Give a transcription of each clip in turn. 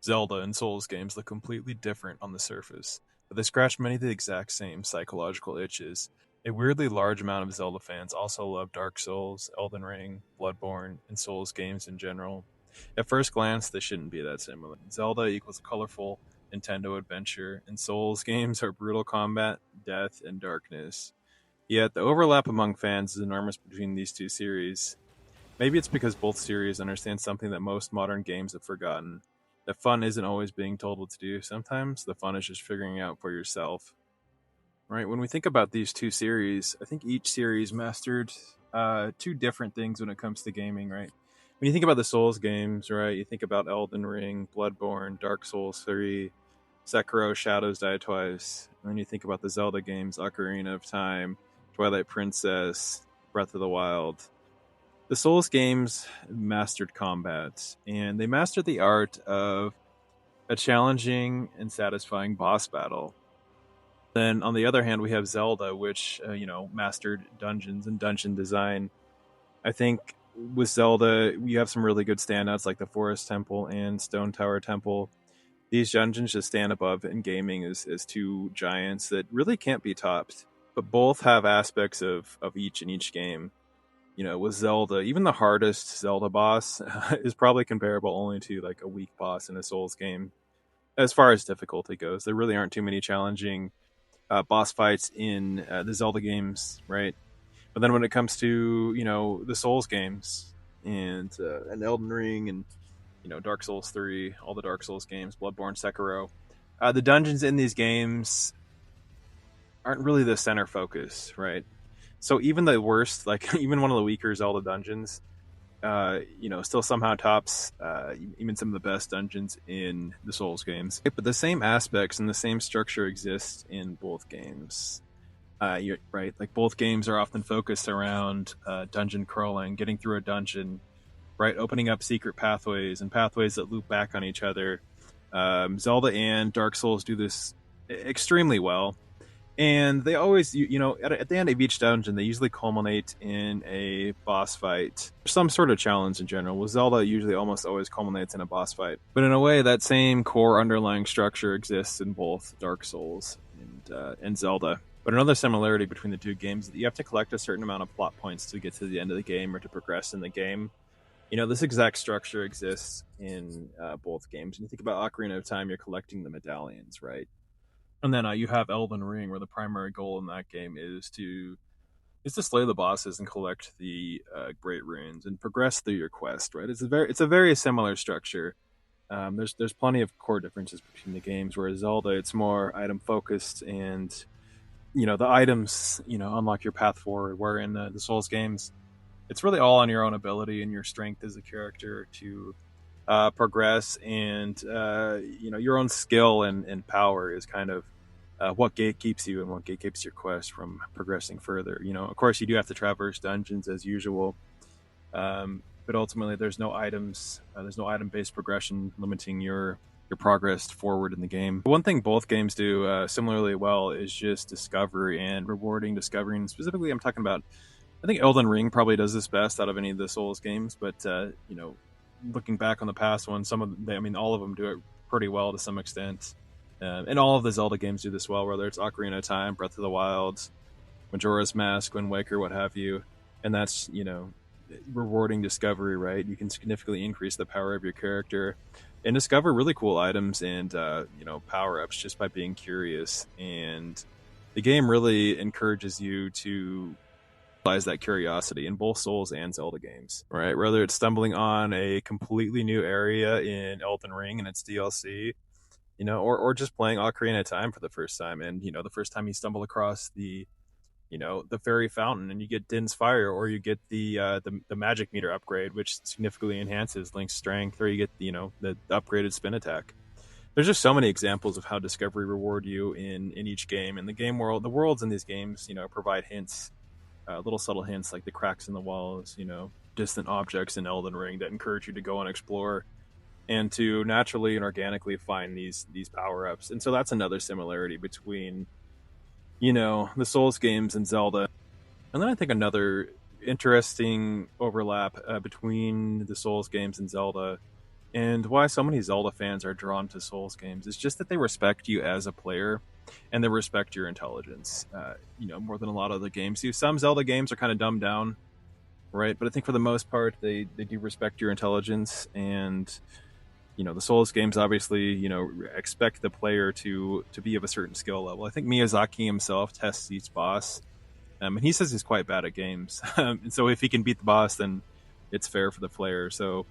Zelda and Souls games look completely different on the surface, but they scratch many of the exact same psychological itches. A weirdly large amount of Zelda fans also love Dark Souls, Elden Ring, Bloodborne, and Souls games in general. At first glance, they shouldn't be that similar. Zelda equals colorful Nintendo adventure, and Souls games are brutal combat, death, and darkness. Yet the overlap among fans is enormous between these two series. Maybe it's because both series understand something that most modern games have forgotten. That fun isn't always being told what to do. Sometimes the fun is just figuring out for yourself. Right? When we think about these two series, I think each series mastered two different things when it comes to gaming, right? When you think about the Souls games, right, you think about Elden Ring, Bloodborne, Dark Souls 3, Sekiro, Shadows Die Twice. And then you think about the Zelda games, Ocarina of Time, Twilight Princess, Breath of the Wild. The Souls games mastered combat, and they mastered the art of a challenging and satisfying boss battle. Then, on the other hand, we have Zelda, which mastered dungeons and dungeon design. I think with Zelda, you have some really good standouts like the Forest Temple and Stone Tower Temple. These dungeons just stand above in gaming as two giants that really can't be topped. But both have aspects of each in each game. With Zelda, even the hardest Zelda boss is probably comparable only to like a weak boss in a Souls game. As far as difficulty goes, there really aren't too many challenging boss fights in the Zelda games, right? But then when it comes to the Souls games and Elden Ring and Dark Souls 3, all the Dark Souls games, Bloodborne, Sekiro, the dungeons in these games aren't really the center focus, right? So even the worst, like even one of the weaker Zelda dungeons, still somehow tops even some of the best dungeons in the Souls games. But the same aspects and the same structure exist in both games. You're right. Like both games are often focused around dungeon crawling, getting through a dungeon, right? Opening up secret pathways and pathways that loop back on each other. Zelda and Dark Souls do this extremely well, and they always at the end of each dungeon they usually culminate in a boss fight, some sort of challenge in general. With Zelda, it usually almost always culminates in a boss fight, but in a way that same core underlying structure exists in both Dark Souls and Zelda. But another similarity between the two games is that you have to collect a certain amount of plot points to get to the end of the game or to progress in the game. This exact structure exists in both games. And you think about Ocarina of Time, you're collecting the medallions, right? And then you have Elden Ring, where the primary goal in that game is to slay the bosses and collect the great runes and progress through your quest. Right? It's a very similar structure. There's plenty of core differences between the games. Whereas Zelda, it's more item focused, and the items unlock your path forward. Where in the Souls games, it's really all on your own ability and your strength as a character to progress, and your own skill and power is kind of what gatekeeps you and what gatekeeps your quest from progressing further. Of course, you do have to traverse dungeons as usual, but ultimately, there's no items. There's no item-based progression limiting your progress forward in the game. One thing both games do similarly well is just discovery and rewarding discovery. And specifically, I'm talking about. I think Elden Ring probably does this best out of any of the Souls games, but looking back on the past one, all of them do it pretty well to some extent. And all of the Zelda games do this well, whether it's Ocarina of Time, Breath of the Wild, Majora's Mask, Wind Waker, what have you. And that's, rewarding discovery, right? You can significantly increase the power of your character and discover really cool items and, power-ups just by being curious. And the game really encourages you to that curiosity in both Souls and Zelda games, right? Whether it's stumbling on a completely new area in Elden Ring and its DLC, or just playing Ocarina of Time for the first time, and the first time you stumble across the fairy fountain and you get Din's fire, or you get the magic meter upgrade, which significantly enhances Link's strength, or you get the upgraded spin attack. There's just so many examples of how discovery reward you in each game. And the worlds in these games, provide hints, little subtle hints like the cracks in the walls, distant objects in Elden Ring that encourage you to go and explore and to naturally and organically find these power ups. And so that's another similarity between the Souls games and Zelda. And then I think another interesting overlap between the Souls games and Zelda And why so many Zelda fans are drawn to Souls games is just that they respect you as a player, and they respect your intelligence. More than a lot of the games do. Some Zelda games are kind of dumbed down, right? But I think for the most part, they do respect your intelligence, and the Souls games obviously expect the player to be of a certain skill level. I think Miyazaki himself tests each boss, and he says he's quite bad at games, and so if he can beat the boss, then it's fair for the player. So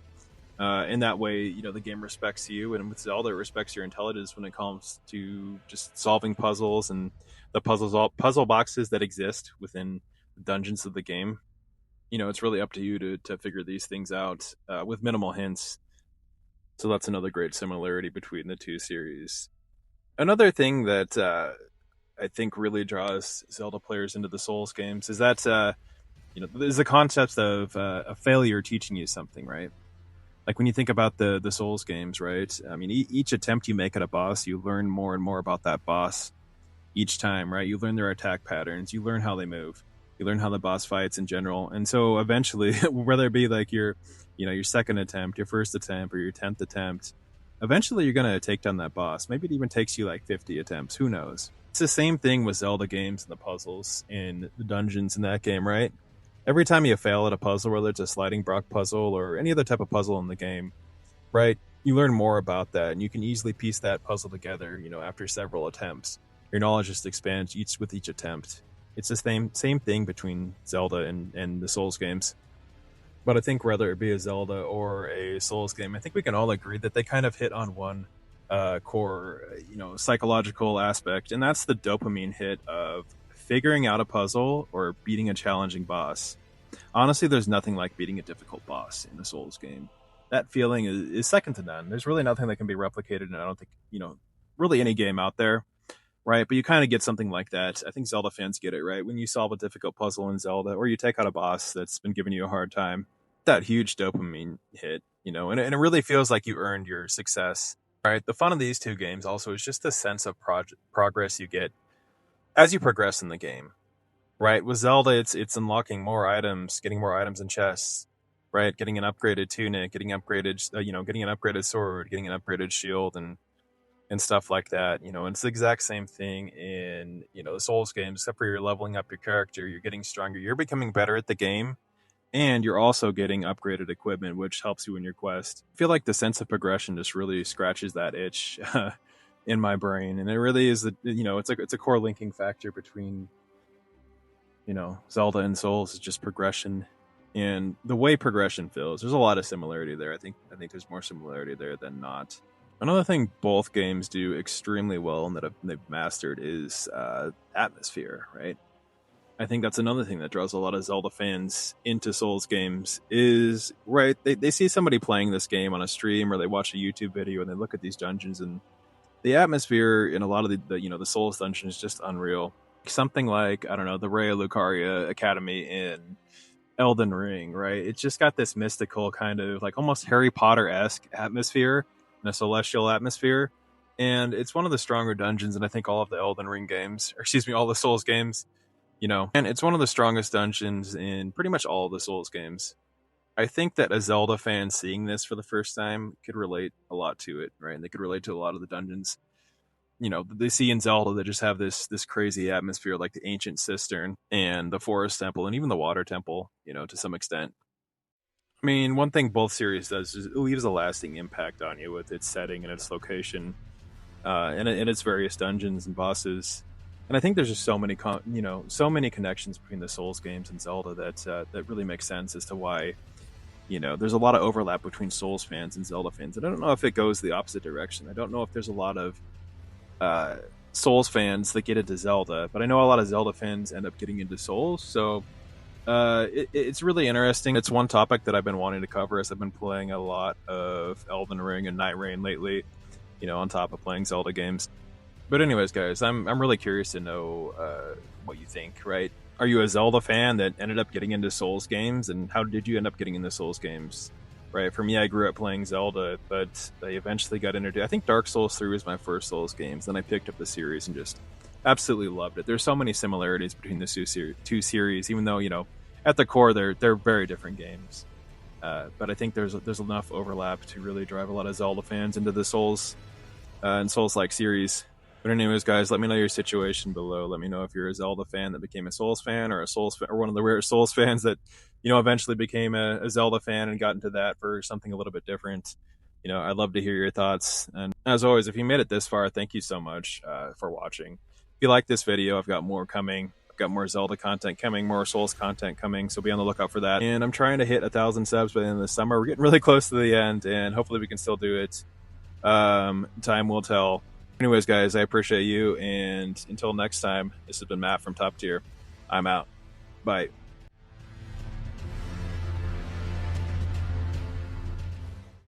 in that way, the game respects you, and with Zelda, it respects your intelligence when it comes to just solving puzzles and the puzzle boxes that exist within the dungeons of the game. It's really up to you to figure these things out with minimal hints. So that's another great similarity between the two series. Another thing that I think really draws Zelda players into the Souls games is that there's the concept of a failure teaching you something, right? Like when you think about the Souls games, right? I mean, each attempt you make at a boss, you learn more and more about that boss each time, right? You learn their attack patterns, you learn how they move, you learn how the boss fights in general, and so eventually, whether it be like your second attempt, your first attempt, or your 10th attempt, eventually you're gonna take down that boss. Maybe it even takes you like 50 attempts. Who knows? It's the same thing with Zelda games and the puzzles in the dungeons in that game, right? Every time you fail at a puzzle, whether it's a sliding block puzzle or any other type of puzzle in the game, right? You learn more about that, and you can easily piece that puzzle together. After several attempts, your knowledge just expands with each attempt. It's the same thing between Zelda and the Souls games. But I think whether it be a Zelda or a Souls game, I think we can all agree that they kind of hit on one core, psychological aspect, and that's the dopamine hit of figuring out a puzzle or beating a challenging boss. Honestly, there's nothing like beating a difficult boss in a Souls game. That feeling is second to none. There's really nothing that can be replicated, and I don't think, really any game out there, right? But you kind of get something like that. I think Zelda fans get it, right? When you solve a difficult puzzle in Zelda, or you take out a boss that's been giving you a hard time, that huge dopamine hit, and it really feels like you earned your success, right? The fun of these two games also is just the sense of progress you get as you progress in the game, right? With Zelda, it's unlocking more items, getting more items and chests, right? Getting an upgraded tunic, getting an upgraded sword, getting an upgraded shield, and stuff like that. And it's the exact same thing in the Souls games, except for you're leveling up your character, you're getting stronger, you're becoming better at the game, and you're also getting upgraded equipment, which helps you in your quest. I feel like the sense of progression just really scratches that itch in my brain, and it really is it's a core linking factor between Zelda and Souls is just progression, and the way progression feels. There's a lot of similarity there. I think there's more similarity there than not. Another thing both games do extremely well and that they've mastered is atmosphere, right? I think that's another thing that draws a lot of Zelda fans into Souls games is, right, they see somebody playing this game on a stream or they watch a YouTube video and they look at these dungeons, and the atmosphere in a lot of the Souls dungeons is just unreal. Something like, I don't know, the Raya Lucaria Academy in Elden Ring, right? It's just got this mystical kind of like almost Harry Potter-esque atmosphere and a celestial atmosphere. And it's one of the stronger dungeons, and I think all of the Elden Ring games, or excuse me, all the Souls games, and it's one of the strongest dungeons in pretty much all of the Souls games. I think that a Zelda fan seeing this for the first time could relate a lot to it, right? And they could relate to a lot of the dungeons they see in Zelda that just have this crazy atmosphere, like the ancient cistern and the forest temple and even the water temple, to some extent. I mean, one thing both series does is it leaves a lasting impact on you with its setting and its location, and its various dungeons and bosses. And I think there's just so many connections between the Souls games and Zelda that really makes sense as to why there's a lot of overlap between Souls fans and Zelda fans. And I don't know if it goes the opposite direction. I don't know if there's a lot of Souls fans that get into Zelda, but I know a lot of Zelda fans end up getting into Souls. So it's really interesting. It's one topic that I've been wanting to cover as I've been playing a lot of Elden Ring and Night Rain lately, on top of playing Zelda games. But anyways, guys, I'm really curious to know what you think, right? Are you a Zelda fan that ended up getting into Souls games, and how did you end up getting into Souls games? Right, for me, I grew up playing Zelda, but I eventually got introduced. I think Dark Souls 3 was my first Souls games. Then I picked up the series and just absolutely loved it. There's so many similarities between the two series, even though at the core they're very different games. But I think there's enough overlap to really drive a lot of Zelda fans into the Souls and Souls-like series. But anyways, guys, let me know your situation below. Let me know if you're a Zelda fan that became a Souls fan, or a Souls fan, or one of the rare Souls fans that eventually became a Zelda fan and got into that for something a little bit different. I'd love to hear your thoughts. And as always, if you made it this far, thank you so much for watching. If you like this video, I've got more coming. I've got more Zelda content coming, more Souls content coming, so be on the lookout for that. And I'm trying to hit 1,000 subs by the end of the summer. We're getting really close to the end, and hopefully we can still do it. Time will tell. Anyways, guys, I appreciate you, and until next time, this has been Matt from Top Tier. I'm out. Bye.